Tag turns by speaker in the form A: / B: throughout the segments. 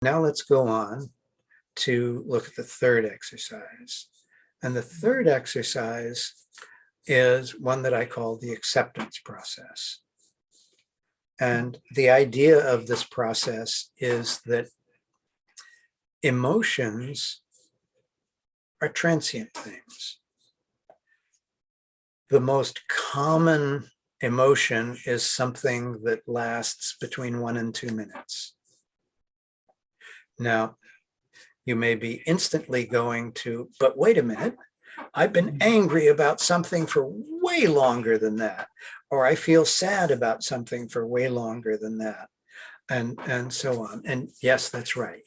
A: Now let's go on to look at the third exercise. And the third exercise is one that I call the acceptance process. And the idea of this process is that emotions are transient things. The most common emotion is something that lasts between 1 and 2 minutes. Now, you may be instantly going to, but wait a minute, I've been angry about something for way longer than that, or I feel sad about something for way longer than that, and so on. And yes, that's right,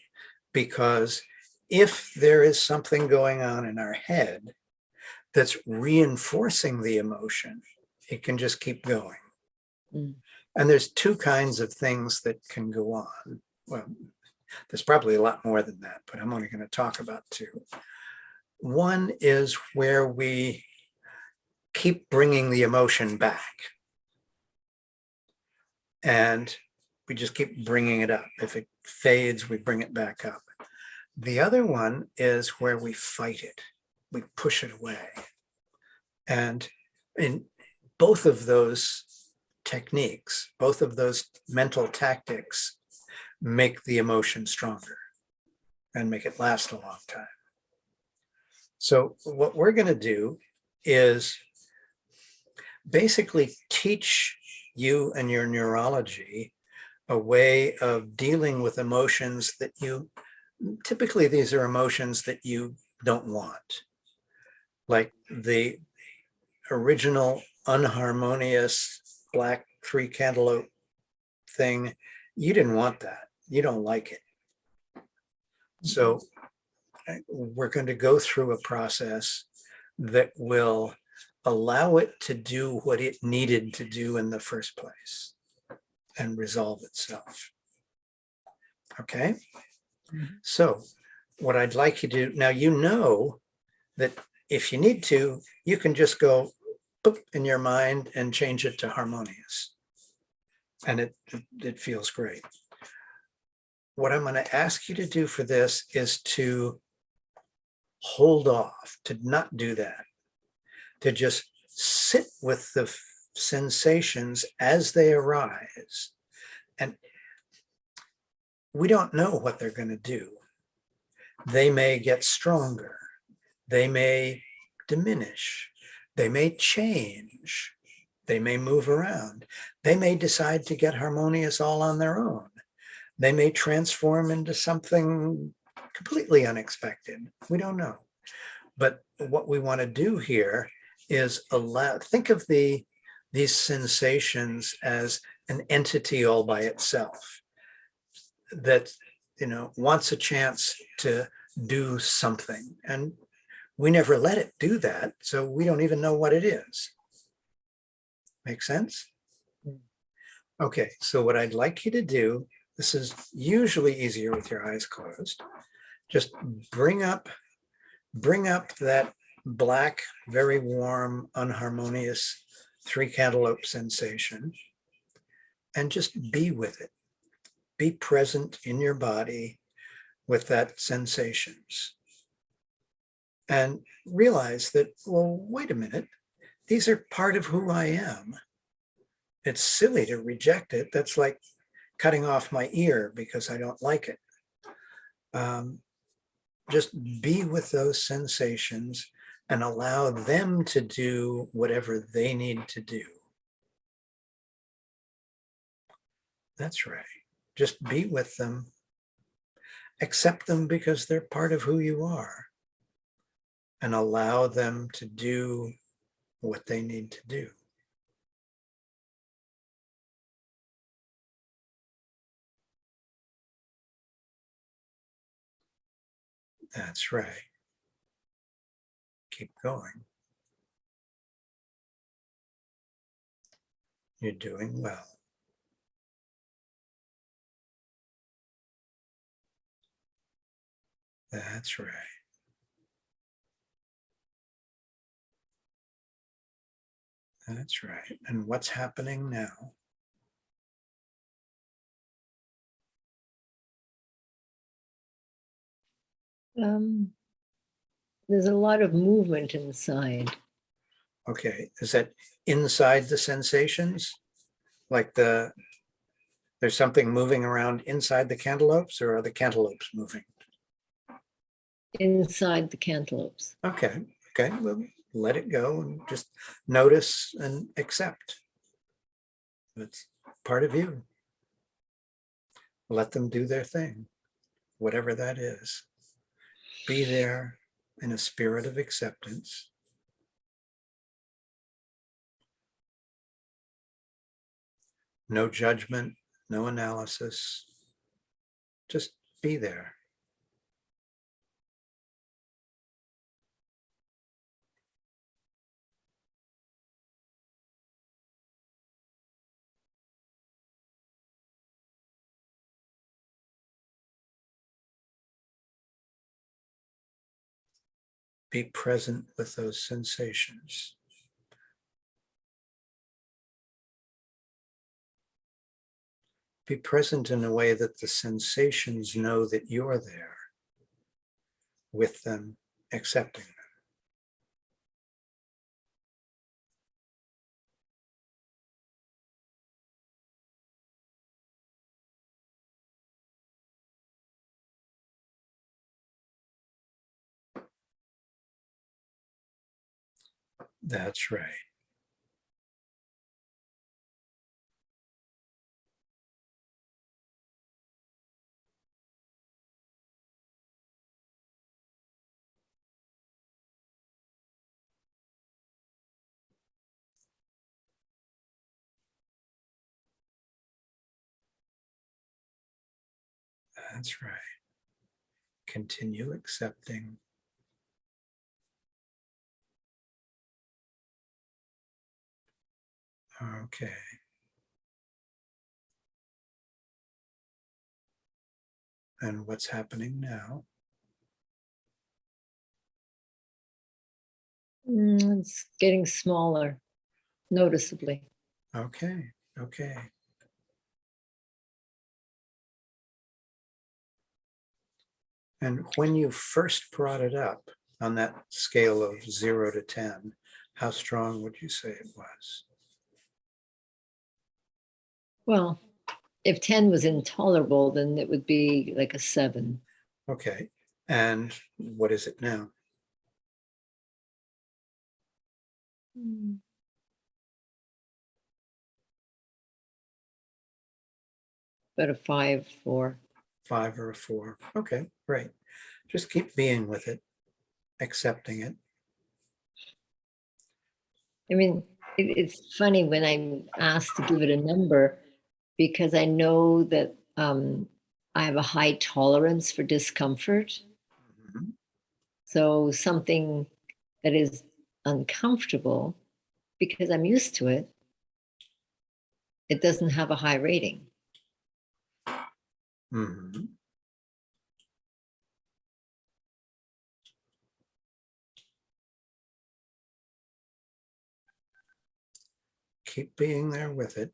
A: because if there is something going on in our head that's reinforcing the emotion, it can just keep going.
B: Mm.
A: And there's two kinds of things that can go on. Well, there's probably a lot more than that, but I'm only going to talk about two. One is where we keep bringing the emotion back. And we just keep bringing it up. If it fades, we bring it back up. The other one is where we fight it. We push it away. And in both of those techniques, both of those mental tactics make the emotion stronger and make it last a long time. So what we're going to do is basically teach you and your neurology a way of dealing with emotions that you, typically these are emotions that you don't want. Like the original unharmonious black 3 cantaloupe thing, you didn't want that. You don't like it. So we're going to go through a process that will allow it to do what it needed to do in the first place and resolve itself. Okay? So what I'd like you to do, now you know that if you need to, you can just go boop in your mind and change it to harmonious. And it feels great. What I'm going to ask you to do for this is to hold off, to not do that, to just sit with the sensations as they arise. And we don't know what they're going to do. They may get stronger. They may diminish. They may change. They may move around. They may decide to get harmonious all on their own. They may transform into something completely unexpected. We don't know. But what we want to do here is think of these sensations as an entity all by itself that, wants a chance to do something. And we never let it do that. So we don't even know what it is. Make sense? Okay, so what I'd like you to do, this is usually easier with your eyes closed. Just bring up that black, very warm, unharmonious 3 cantaloupe sensation and just be with it. Be present in your body with that sensations. And realize that, well, wait a minute, these are part of who I am. It's silly to reject it. That's like cutting off my ear because I don't like it. Just be with those sensations and allow them to do whatever they need to do. That's right. Just be with them. Accept them because they're part of who you are. And allow them to do what they need to do. That's right. Keep going. You're doing well. That's right. That's right. And what's happening now?
B: There's a lot of movement inside.
A: Okay, is that inside the sensations? Like there's something moving around inside the cantaloupes, or are the cantaloupes moving?
B: Inside the cantaloupes.
A: Okay, okay, well, let it go and just notice and accept. It's part of you. Let them do their thing, whatever that is. Be there in a spirit of acceptance. No judgment, no analysis. Just be there. Be present with those sensations. Be present in a way that the sensations know that you're there with them, accepting them. That's right. That's right. Continue accepting. Okay. And what's happening now?
B: It's getting smaller, noticeably.
A: Okay. Okay. And when you first brought it up on that scale of 0 to 10, how strong would you say it was?
B: Well, if 10 was intolerable, then it would be like a 7.
A: Okay. And what is it now?
B: About a 5, 4.
A: 5 or a 4? Okay, great. Just keep being with it, accepting it.
B: I mean, it's funny when I'm asked to give it a number, because I know that I have a high tolerance for discomfort.
A: Mhm.
B: So something that is uncomfortable, because I'm used to it, it doesn't have a high rating.
A: Mhm. Keep being there with it.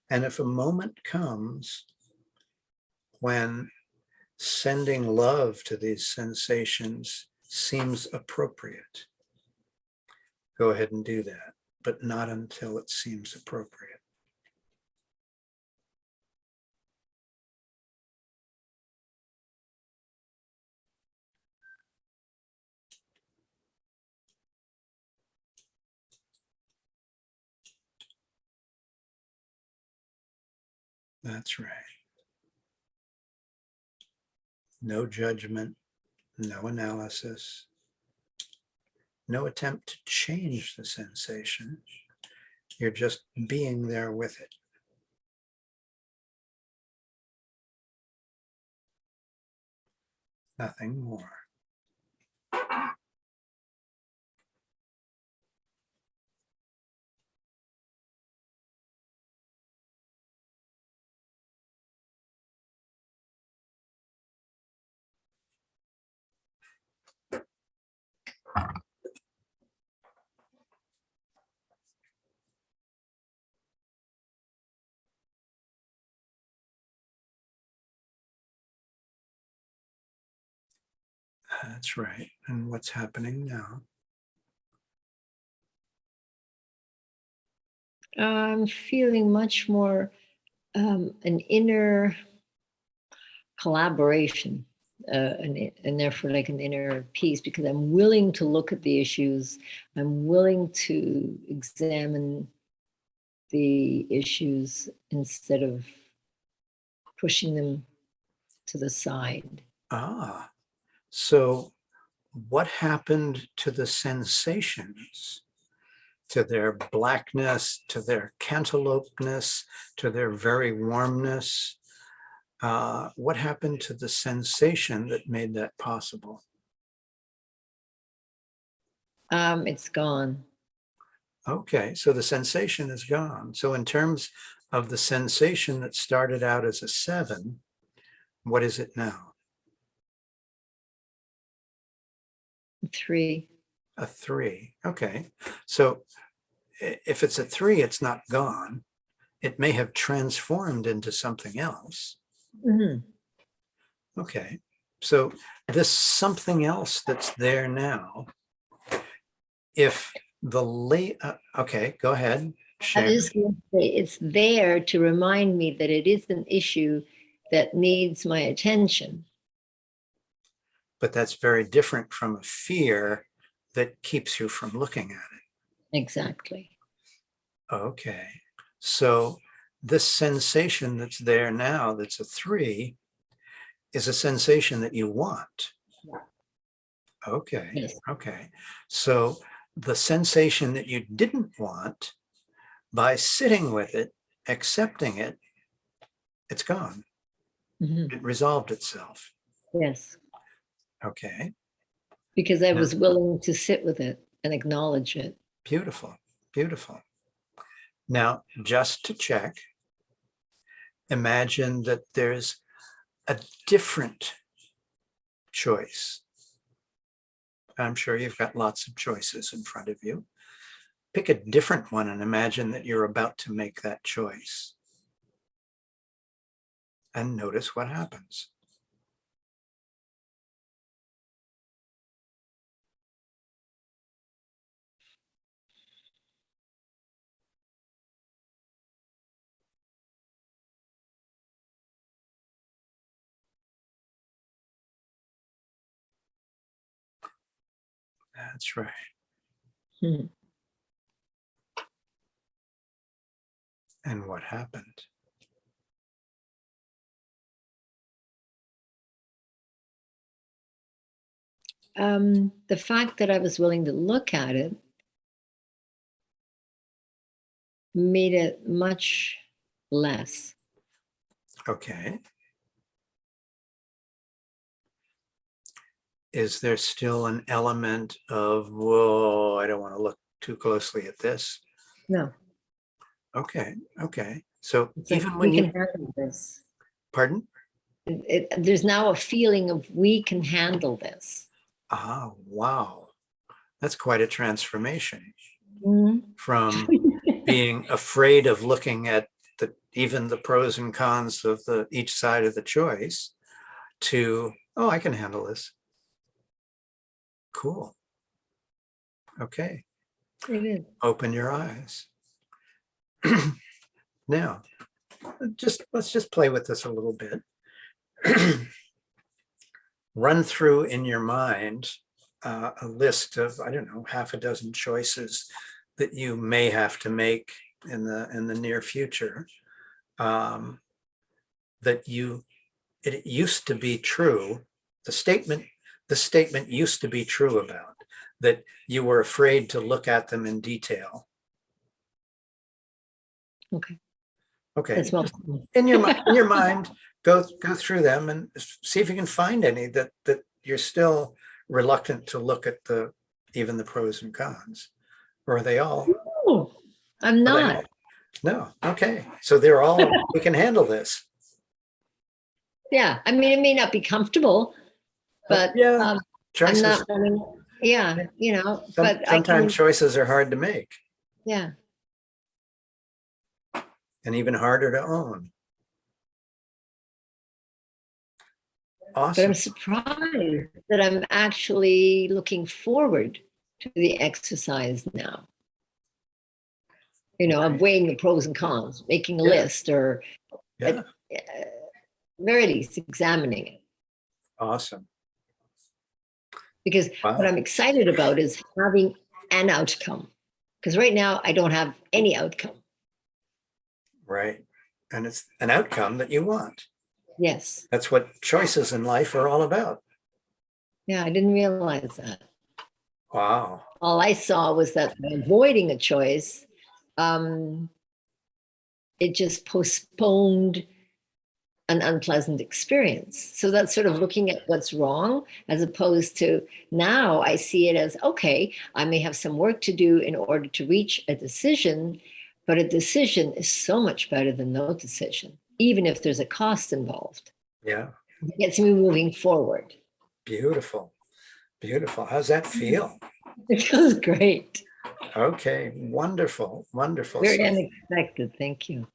A: And if a moment comes when sending love to these sensations seems appropriate, go ahead and do that, but not until it seems appropriate. That's right. No judgment, no analysis, no attempt to change the sensation. You're just being there with it. Nothing more. That's right. And what's happening now?
B: I'm feeling much more an inner collaboration, and therefore like an inner peace, because I'm willing to look at the issues. I'm willing to examine the issues instead of pushing them to the side.
A: Ah, so what happened to the sensations, to their blackness, to their cantaloupeness, to their very warmness? What happened to the sensation that made that possible?
B: It's gone.
A: Okay, so the sensation is gone. So in terms of the sensation that started out as a 7, what is it now?
B: 3.
A: A 3. Okay, so if it's a 3, it's not gone. It may have transformed into something else.
B: Mhm.
A: Okay, so this something else that's there now, if the late, okay, go ahead,
B: I
A: share.
B: was just going to say, it's there to remind me that it is an issue that needs my attention.
A: But that's very different from a fear that keeps you from looking at it.
B: Exactly.
A: Okay, so this sensation that's there now, that's a 3, is a sensation that you want. Okay,
B: Yes.
A: okay. So the sensation that you didn't want, by sitting with it, accepting it, it's gone.
B: Mhm.
A: It resolved itself.
B: Yes.
A: Okay,
B: Because I
A: now,
B: was willing to sit with it and acknowledge it.
A: beautiful, beautiful. Now, just to check, imagine that there's a different choice. I'm sure you've got lots of choices in front of you. Pick a different one and imagine that you're about to make that choice. And notice what happens. That's right.
B: Hmm.
A: And what happened?
B: The fact that I was willing to look at it made it much less.
A: Okay. Is there still an element of, whoa, I don't want to look too closely at this?
B: No,
A: Okay, okay. So
B: it's like
A: even
B: we
A: when
B: can
A: you,
B: handle this.
A: pardon?
B: There's now a feeling of we can handle this.
A: Ah, wow. That's quite a transformation
B: Mhm.
A: from being afraid of looking at even the pros and cons of each side of the choice to, oh, I can handle this. Cool. Okay.
B: It is.
A: Open your eyes. Now, let's just play with this a little bit. Run through in your mind a list of, I don't know, half a dozen choices that you may have to make in the near future. That it used to be true. The statement used to be true about that you were afraid to look at them in detail.
B: Okay.
A: Okay,
B: That's well.
A: just in your mind, go through them and see if you can find any that you're still reluctant to look at even the pros and cons. Or are they all?
B: Oh, I'm
A: Are they
B: not.
A: all? No. Okay, so they're all. We can handle this.
B: Yeah. I mean, it may not be comfortable, but
A: Yeah,
B: I'm
A: choices.
B: not running. Yeah, but I
A: Sometimes
B: can.
A: choices are hard to make
B: Yeah.
A: and even harder to own.
B: But
A: Awesome.
B: I'm surprised that I'm actually looking forward to the exercise now. You know, I'm weighing the pros and cons, making a
A: Yeah.
B: list, or
A: Yeah.
B: at very least examining it.
A: Awesome.
B: Because what
A: Wow.
B: I'm excited about is having an outcome. Because right now I don't have any outcome.
A: Right. And it's an outcome that you want.
B: Yes.
A: That's what choices in life are all about.
B: Yeah, I didn't realize that.
A: Wow.
B: All I saw was that by avoiding a choice, um, it just postponed an unpleasant experience. So that's sort of looking at what's wrong, as opposed to now I see it as, okay, I may have some work to do in order to reach a decision, but a decision is so much better than no decision, even if there's a cost involved.
A: Yeah.
B: It gets me moving forward.
A: Beautiful. Beautiful. How's that feel?
B: It feels great.
A: Okay. Wonderful. Wonderful.
B: Very
A: So
B: unexpected. Thank you.